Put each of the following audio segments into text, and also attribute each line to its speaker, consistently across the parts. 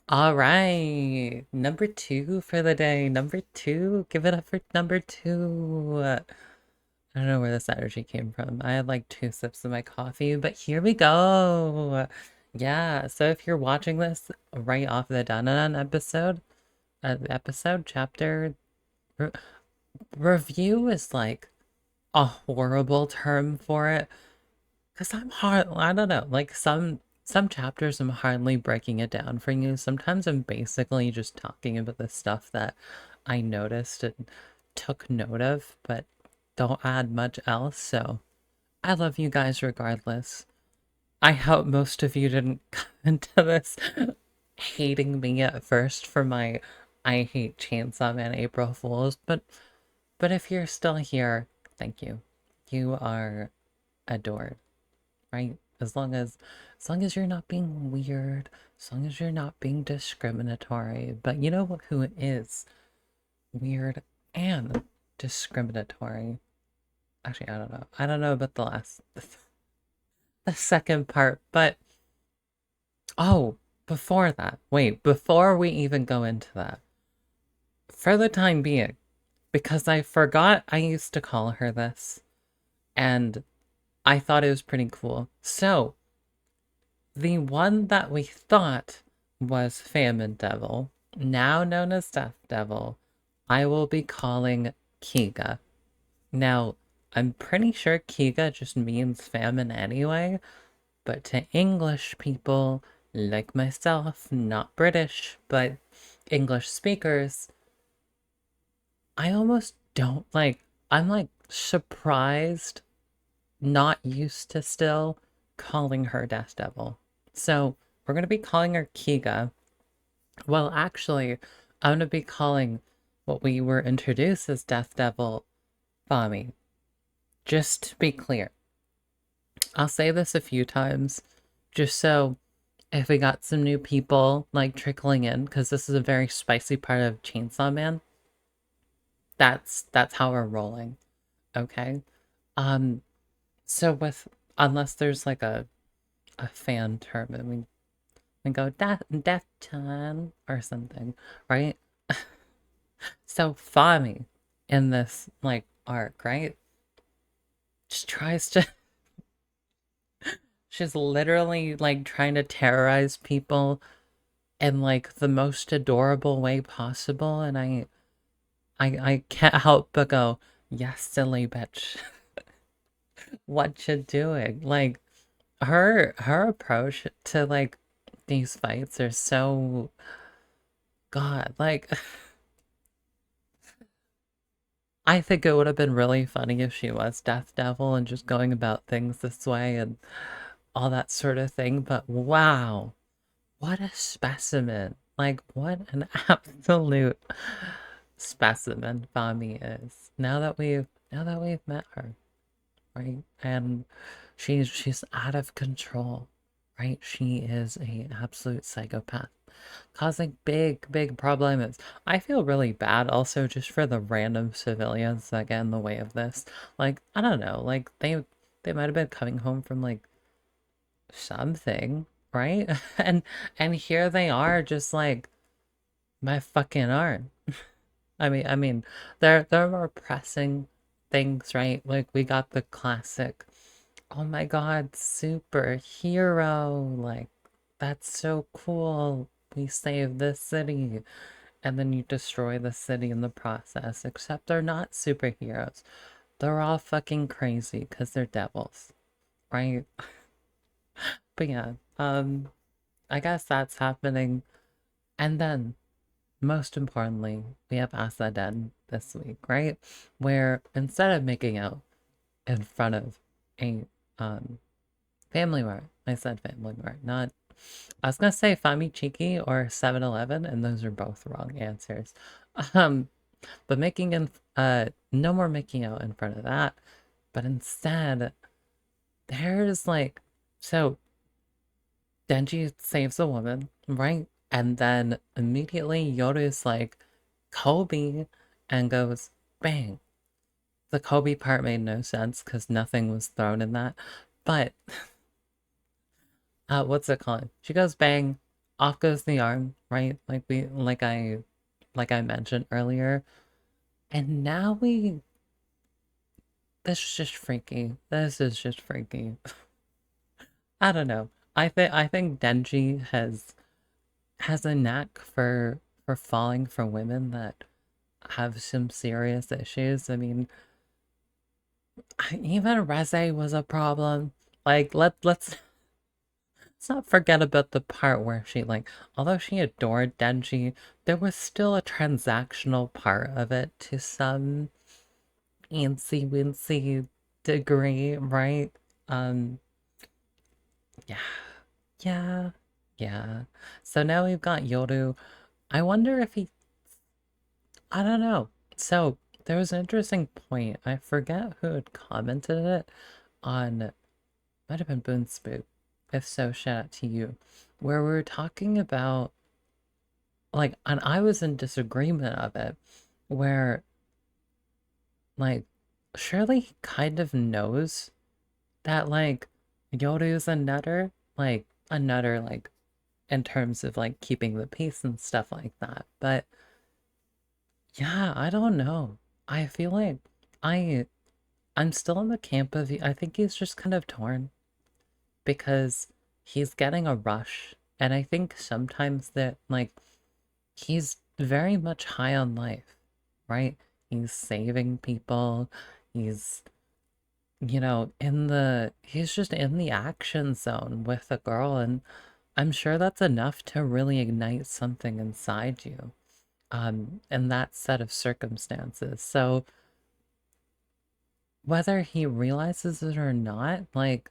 Speaker 1: All right, number two for the day. Number two, give it up for number two. I don't know where this energy came from. I had like two sips of my coffee, but here we go. Yeah, so if you're watching this right off the Dun episode, chapter re review is like a horrible term for it because I don't know, like some chapters I'm hardly breaking it down for you. Sometimes I'm basically just talking about the stuff that I noticed and took note of, but don't add much else. So I love you guys regardless. I hope most of you didn't come into this hating me at first for my I hate Chainsaw Man April Fools, but if you're still here, thank you. You are adored, right? As long as you're not being weird, as long as you're not being discriminatory. But you know who is weird and discriminatory? Actually, I don't know. I don't know about the second part, but oh, before that. Wait, before we even go into that. For the time being, because I forgot I used to call her this, and I thought it was pretty cool. So, the one that we thought was Famine Devil, now known as Death Devil, I will be calling Kiga. Now, I'm pretty sure Kiga just means famine anyway, but to English people like myself, not British, but English speakers, I almost don't like, I'm like surprised, not used to still calling her Death Devil. So we're going to be calling her Kiga. Well, actually, I'm going to be calling what we were introduced as Death Devil Fami. Just to be clear, I'll say this a few times just so if we got some new people like trickling in, because this is a very spicy part of Chainsaw Man, that's how we're rolling. Okay. Um, so with unless there's like a fan term and we go death time or something, right? So Fami in this like arc, right? Just tries to she's literally like trying to terrorize people in like the most adorable way possible, and I can't help but go, yes, silly bitch. What you doing? Like her approach to like these fights are so God, like I think it would have been really funny if she was Death Devil and just going about things this way and all that sort of thing, but wow, what a specimen. Like what an absolute specimen Fami is. Now that we've met her, right? And she's out of control, right? She is a absolute psychopath, causing big problems. I feel really bad also just for the random civilians that get in the way of this. Like, I don't know, like they might have been coming home from like something, right? And here they are just like my fucking arm. I mean, there are more pressing things, right? Like we got the classic, oh my God, superhero. Like that's so cool. We saved this city. And then you destroy the city in the process. Except they're not superheroes. They're all fucking crazy because they're devils, right? But yeah, I guess that's happening. And then most importantly, we have AsaDen this week, right? Where instead of making out in front of a family mart, I said family mart, not I was gonna say Fami Chiki or 7-Eleven, and those are both wrong answers. Um, but making in no more making out in front of that, but instead there's like so Denji saves a woman, right? And then immediately Yoru's like, Kobe, and goes, bang. The Kobe part made no sense because nothing was thrown in that. But, what's it called? She goes, bang. off goes the arm, right? Like I mentioned earlier. And now this is just freaky. This is just freaky. I don't know. I think Denji has a knack for falling for women that have some serious issues. I mean, even Reze was a problem. Like let's not forget about the part where she like, although she adored Denji, there was still a transactional part of it to some antsy wincy degree, right? Um, yeah, yeah, yeah. So now we've got Yoru. I wonder if I don't know. So there was an interesting point. I forget who had commented it on, might have been Boonspook. If so, shout out to you. Where we were talking about, like, and I was in disagreement of it, where, like, surely he kind of knows that, like, Yoru's a nutter, like, in terms of, like, keeping the peace and stuff like that. But, yeah, I don't know. I feel like I I'm still in the camp of I think he's just kind of torn because he's getting a rush. And I think sometimes that like he's very much high on life, right? He's saving people. He's he's just in the action zone with a girl, and I'm sure that's enough to really ignite something inside you in that set of circumstances. So whether he realizes it or not, like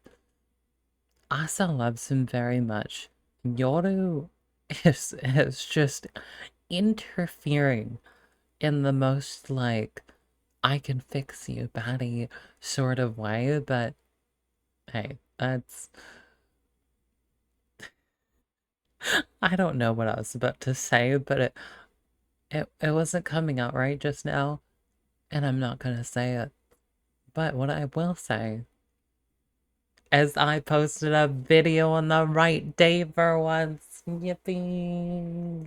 Speaker 1: Asa loves him very much. Yoru is just interfering in the most like I can fix you baddie sort of way, but hey, that's I don't know what I was about to say, but it wasn't coming out right just now, and I'm not gonna say it. But what I will say is I posted a video on the right day for once. Yippee!